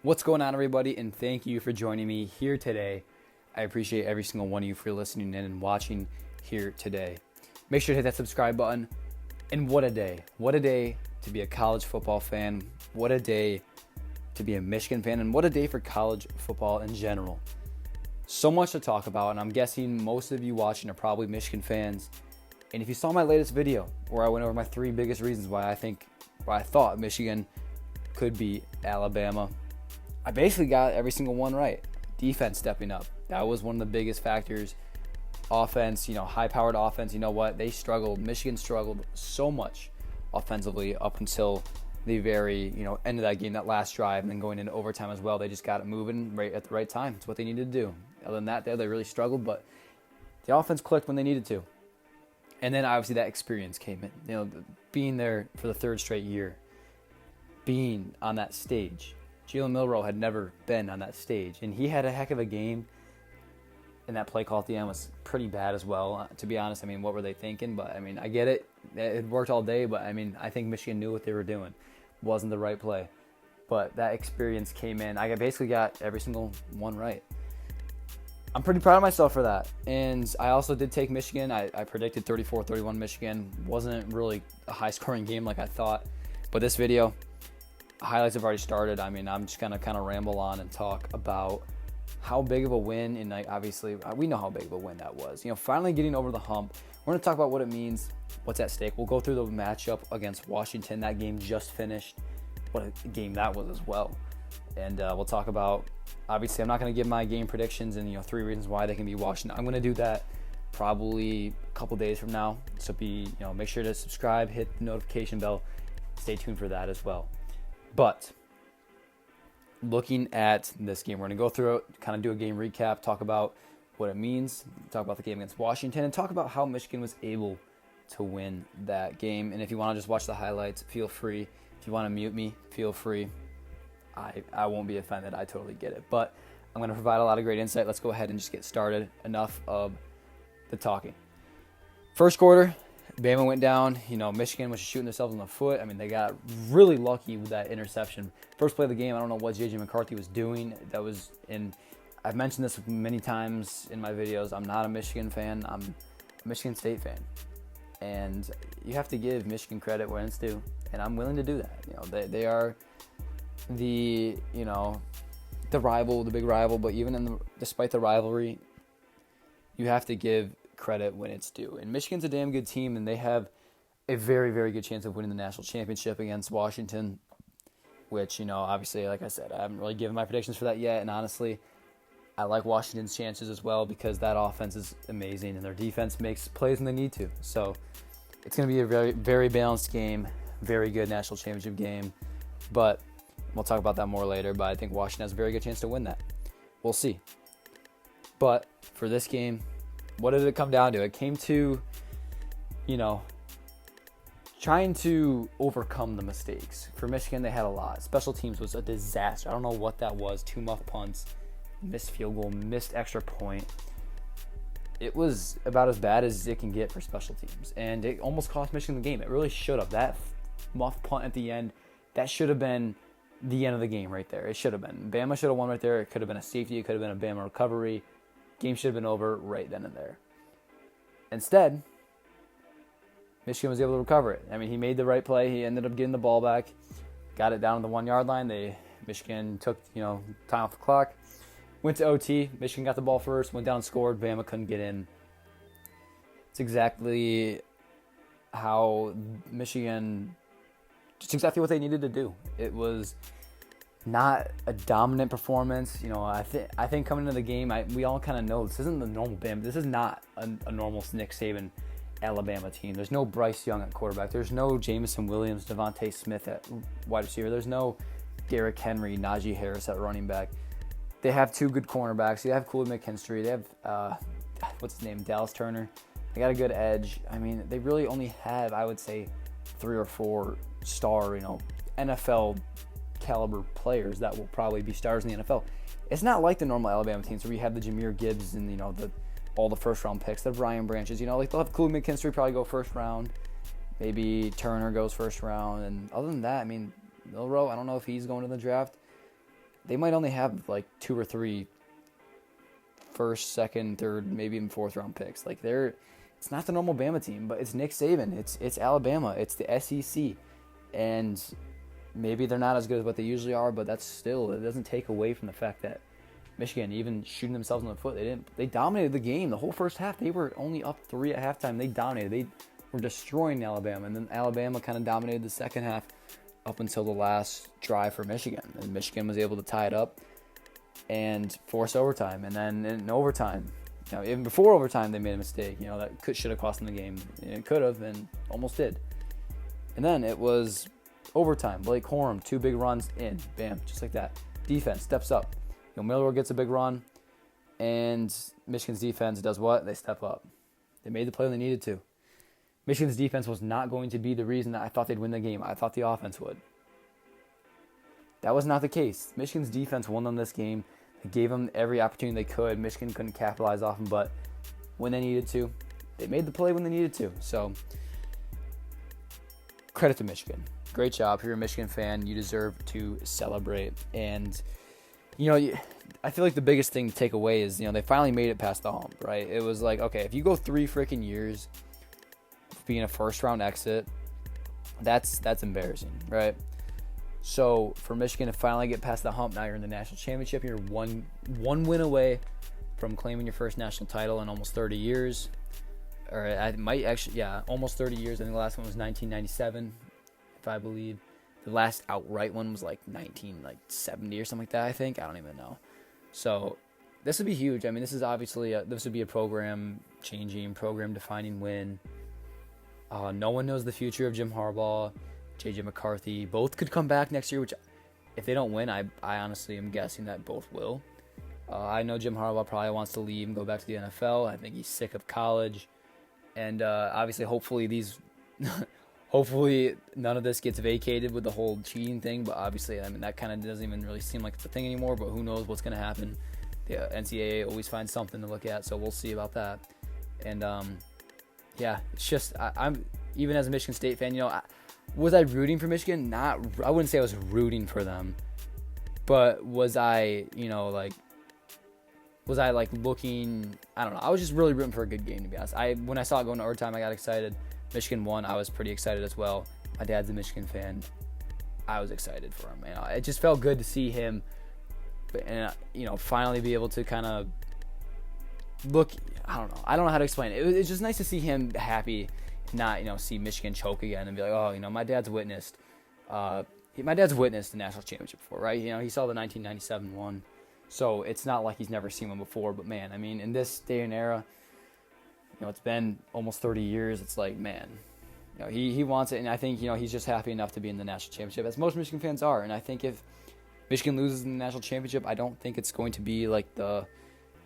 What's going on, everybody? And thank you for joining me here today. I appreciate every single one of you for listening in and watching here today. Make sure to hit that subscribe button. And what a day. What a day to be a college football fan. What a day to be a Michigan fan. And what a day for college football in general. So much to talk about. And I'm guessing most of you watching are probably Michigan fans. And if you saw my latest video where I went over my 3 biggest reasons why I thought Michigan could beat Alabama, I basically got every single one right. Defense stepping up. That was one of the biggest factors. Offense, high-powered offense. You know what? They struggled. Michigan struggled so much offensively up until the very, end of that game, that last drive, and then going into overtime as well. They just got it moving right at the right time. It's what they needed to do. Other than that, they really struggled, but the offense clicked when they needed to. And then obviously that experience came in. Being there for the 3rd straight year, being on that stage. Jalen Milroe had never been on that stage, and he had a heck of a game. And that play call at the end was pretty bad as well. To be honest, what were they thinking? But, I get it. It worked all day, but, I think Michigan knew what they were doing. It wasn't the right play. But that experience came in. I basically got every single one right. I'm pretty proud of myself for that. And I also did take Michigan. I predicted 34-31 Michigan. Wasn't really a high-scoring game like I thought. But this video, highlights have already started. I'm just going to kind of ramble on and talk about how big of a win, and obviously we know how big of a win that was. Finally getting over the hump. We're going to talk about what it means, what's at stake. We'll go through the matchup against Washington. That game just finished. What a game that was as well. And we'll talk about, obviously I'm not going to give my game predictions and 3 reasons why they can be Washington. I'm going to do that probably a couple days from now. So make sure to subscribe, hit the notification bell. Stay tuned for that as well. But looking at this game, we're going to go through it, kind of do a game recap, talk about what it means, talk about the game against Washington, and talk about how Michigan was able to win that game. And if you want to just watch the highlights, feel free. If you want to mute me, feel free. I won't be offended. I totally get it. But I'm going to provide a lot of great insight. Let's go ahead and just get started. Enough of the talking. First quarter, Bama went down. Michigan was just shooting themselves in the foot. They got really lucky with that interception. First play of the game, I don't know what J.J. McCarthy was doing. I've mentioned this many times in my videos. I'm not a Michigan fan. I'm a Michigan State fan. And you have to give Michigan credit when it's due. And I'm willing to do that. They are the rival, the big rival. But even despite the rivalry, you have to give credit when it's due. And Michigan's a damn good team, and they have a very, very good chance of winning the national championship against Washington, which, obviously, like I said, I haven't really given my predictions for that yet. And honestly, I like Washington's chances as well because that offense is amazing and their defense makes plays when they need to. So it's going to be a very, very balanced game, very good national championship game. But we'll talk about that more later. But I think Washington has a very good chance to win that. We'll see. But for this game, what did it come down to? It came to, trying to overcome the mistakes. For Michigan, they had a lot. Special teams was a disaster. I don't know what that was. 2 muff punts, missed field goal, missed extra point. It was about as bad as it can get for special teams. And it almost cost Michigan the game. It really should have. That muff punt at the end, that should have been the end of the game right there. It should have been. Bama should have won right there. It could have been a safety. It could have been a Bama recovery. Game should have been over right then and there. Instead, Michigan was able to recover it. He made the right play. He ended up getting the ball back, got it down to the 1-yard line. Michigan took time off the clock, went to OT. Michigan got the ball first, went down and scored. Bama couldn't get in. It's exactly how Michigan, just exactly what they needed to do. It was not a dominant performance. I think coming into the game, we all kind of know this isn't the normal Bama. This is not a normal Nick Saban Alabama team. There's no Bryce Young at quarterback. There's no Jamison Williams, Devontae Smith at wide receiver. There's no Derrick Henry, Najee Harris at running back. They have 2 good cornerbacks. They have Kool McKinstry. They have, what's his name, Dallas Turner. They got a good edge. They really only have, I would say, 3 or 4 star, NFL caliber players that will probably be stars in the NFL. It's not like the normal Alabama teams where you have the Jahmyr Gibbs and all the first round picks, the Ryan Branches. They'll have Kool McKinstry probably go first round. Maybe Turner goes first round, and other than that, Milroe, I don't know if he's going to the draft. they might only have like 2 or 3 first, second, third, maybe even fourth round picks. Like it's not the normal Bama team, but it's Nick Saban. It's Alabama. It's the SEC, and maybe they're not as good as what they usually are, but it doesn't take away from the fact that Michigan, even shooting themselves in the foot, they dominated the game the whole first half. They were only up 3 at halftime. They dominated. They were destroying Alabama, and then Alabama kind of dominated the second half up until the last drive for Michigan, and Michigan was able to tie it up and force overtime. And then in overtime, even before overtime, they made a mistake. That should have cost them the game. It could have, and almost did. And then it was overtime. Blake Corum, 2 big runs in, bam, just like that. Defense steps up. Milroe gets a big run, and Michigan's defense does what? They step up. They made the play when they needed to. Michigan's defense was not going to be the reason that I thought they'd win the game. I thought the offense would. That was not the case. Michigan's defense won them this game. They gave them every opportunity they could. Michigan couldn't capitalize off them, but when they needed to, they made the play when they needed to. So, credit to Michigan. Great job. If you're a Michigan fan, you deserve to celebrate. And I feel like the biggest thing to take away is, they finally made it past the hump, right? It was like, okay, if you go 3 freaking years of being a first-round exit, that's embarrassing, right? So for Michigan to finally get past the hump, now you're in the national championship. You're one win away from claiming your first national title in almost 30 years. Or it might actually, almost 30 years. I think the last one was 1997, if I believe. The last outright one was like 1970 or something like that, I think. I don't even know. So this would be huge. I mean, this is obviously this would be a program-changing, program-defining win. No one knows the future of Jim Harbaugh, J.J. McCarthy. Both could come back next year, which if they don't win, I honestly am guessing that both will. I know Jim Harbaugh probably wants to leave and go back to the NFL. I think he's sick of college. And obviously, hopefully none of this gets vacated with the whole cheating thing, but obviously, that kind of doesn't even really seem like it's a thing anymore, but who knows what's going to happen. The NCAA always finds something to look at, so we'll see about that. And, it's just, I'm even as a Michigan State fan, was I rooting for Michigan? I wouldn't say I was rooting for them, but was I, looking, I don't know. I was just really rooting for a good game, to be honest. When I saw it going to overtime, I got excited. Michigan won. I was pretty excited as well. My dad's a Michigan fan. I was excited for him. It just felt good to see him, and finally be able to kind of look. I don't know how to explain it. It's just nice to see him happy, not see Michigan choke again and be like, oh, my dad's witnessed. My dad's witnessed the national championship before, right? He saw the 1997 one, so it's not like he's never seen one before. But man, in this day and era. It's been almost 30 years. It's like, man, he wants it, and I think he's just happy enough to be in the national championship, as most Michigan fans are. And I think if Michigan loses in the national championship, I don't think it's going to be like the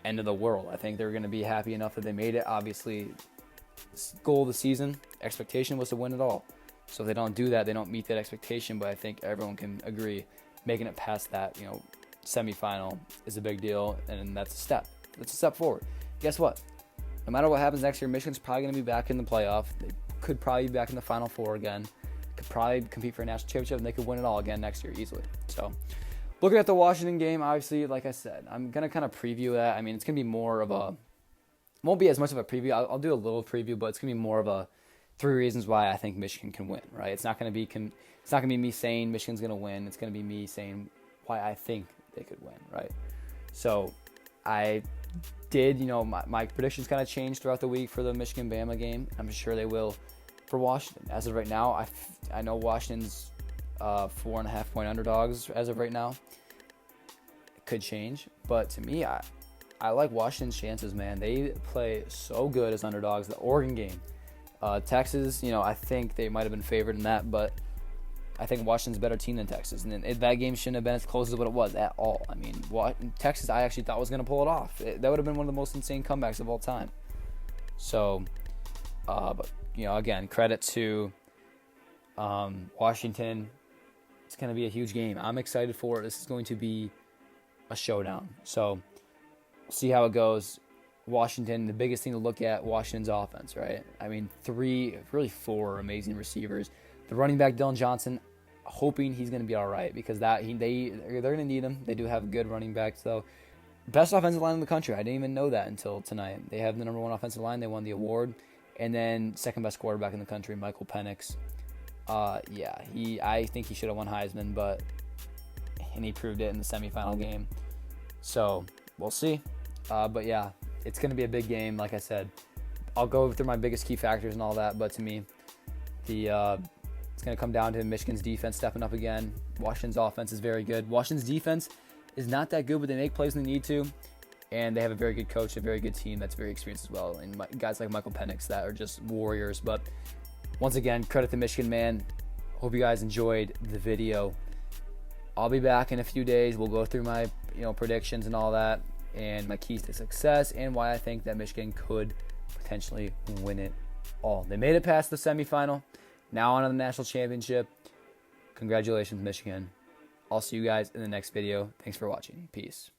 end of the world. I think they're going to be happy enough that they made it. Obviously, goal of the season, expectation was to win it all. So if they don't do that, they don't meet that expectation. But I think everyone can agree, making it past that, semifinal is a big deal, and that's a step. That's a step forward. Guess what? No matter what happens next year, Michigan's probably going to be back in the playoff. They could probably be back in the Final Four again. Could probably compete for a national championship, and they could win it all again next year easily. So, looking at the Washington game, obviously, like I said, I'm going to kind of preview that. It's going to be more of a – won't be as much of a preview. I'll do a little preview, but it's going to be more of a 3 reasons why I think Michigan can win, right? It's not going to be me saying Michigan's going to win. It's going to be me saying why I think they could win, right? So, I – my predictions kind of changed throughout the week for the Michigan-Bama game. I'm sure they will for Washington. As of right now, I know Washington's 4.5 point underdogs as of right now. It could change, but to me, I like Washington's chances, man. They play so good as underdogs. The Oregon game, Texas, I think they might have been favored in that, but I think Washington's a better team than Texas. And that game shouldn't have been as close as what it was at all. Texas, I actually thought was going to pull it off. That would have been one of the most insane comebacks of all time. So, but again, credit to Washington. It's going to be a huge game. I'm excited for it. This is going to be a showdown. So, see how it goes. Washington, the biggest thing to look at, Washington's offense, right? 4 amazing receivers. The running back, Dylan Johnson, hoping he's going to be all right because they're going to need him. They do have good running backs though. Best offensive line in the country. I didn't even know that until tonight. They have the number 1 offensive line. They won the award. And then second best quarterback in the country, Michael Penix. I think he should have won Heisman, and he proved it in the semifinal game. So we'll see. But yeah, it's going to be a big game. Like I said, I'll go through my biggest key factors and all that. But to me, it's going to come down to Michigan's defense stepping up again. Washington's offense is very good. Washington's defense is not that good, but they make plays when they need to. And they have a very good coach, a very good team that's very experienced as well. And guys like Michael Penix that are just warriors. But once again, credit to Michigan, man. Hope you guys enjoyed the video. I'll be back in a few days. We'll go through my predictions and all that, and my keys to success, and why I think that Michigan could potentially win it all. They made it past the semifinal. Now on to the national championship. Congratulations, Michigan. I'll see you guys in the next video. Thanks for watching. Peace.